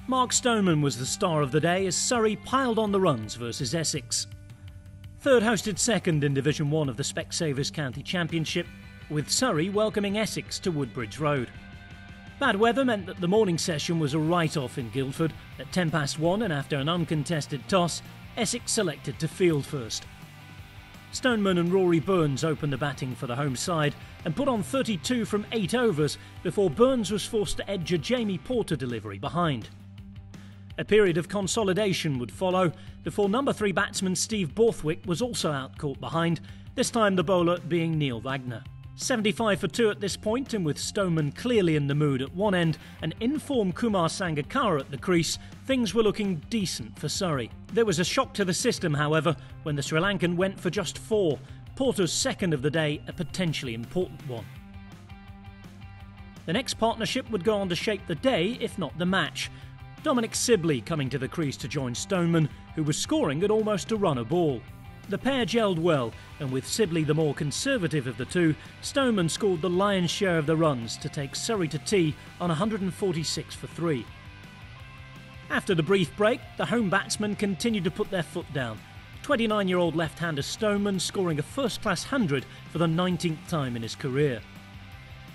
Mark Stoneman was the star of the day as Surrey piled on the runs versus Essex. Third hosted second in Division 1 of the Specsavers County Championship, with Surrey welcoming Essex to Woodbridge Road. Bad weather meant that the morning session was a write-off in Guildford. At 1:10 and after an uncontested toss, Essex selected to field first. Stoneman and Rory Burns opened the batting for the home side and put on 32 from 8 overs before Burns was forced to edge a Jamie Porter delivery behind. A period of consolidation would follow before number 3 batsman Steve Borthwick was also out caught behind, this time the bowler being Neil Wagner. 75 for 2 at this point, and with Stoneman clearly in the mood at one end and in-form Kumar Sangakkara at the crease, things were looking decent for Surrey. There was a shock to the system, however, when the Sri Lankan went for just 4, Porter's second of the day, a potentially important one. The next partnership would go on to shape the day, if not the match. Dominic Sibley coming to the crease to join Stoneman, who was scoring at almost a run a ball. The pair gelled well, and with Sibley the more conservative of the two, Stoneman scored the lion's share of the runs to take Surrey to tea on 146 for 3. After the brief break, the home batsmen continued to put their foot down. 29-year-old left-hander Stoneman scoring a first-class 100 for the 19th time in his career.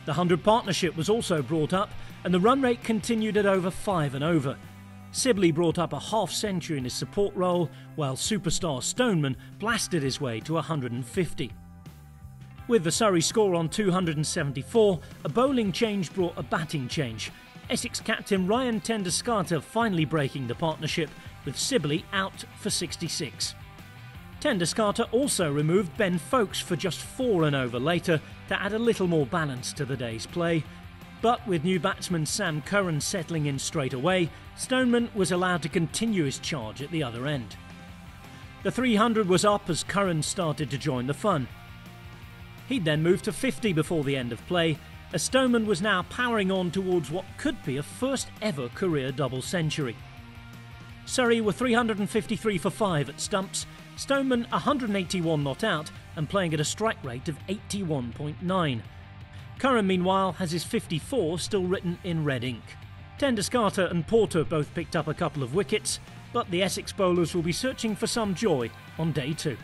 The 100 partnership was also brought up, and the run rate continued at over 5 and over. Sibley brought up a half-century in his support role, while superstar Stoneman blasted his way to 150. With the Surrey score on 274, a bowling change brought a batting change. Essex captain Ryan Tenduscarter finally breaking the partnership, with Sibley out for 66. Tenduscarter also removed Ben Foakes for just 4 and over later to add a little more balance to the day's play. But with new batsman Sam Curran settling in straight away, Stoneman was allowed to continue his charge at the other end. The 300 was up as Curran started to join the fun. He'd then moved to 50 before the end of play, as Stoneman was now powering on towards what could be a first ever career double century. Surrey were 353 for 5 at stumps, Stoneman 181 not out and playing at a strike rate of 81.9. Curran, meanwhile, has his 54 still written in red ink. Tenduscarter and Porter both picked up a couple of wickets, but the Essex bowlers will be searching for some joy on day 2.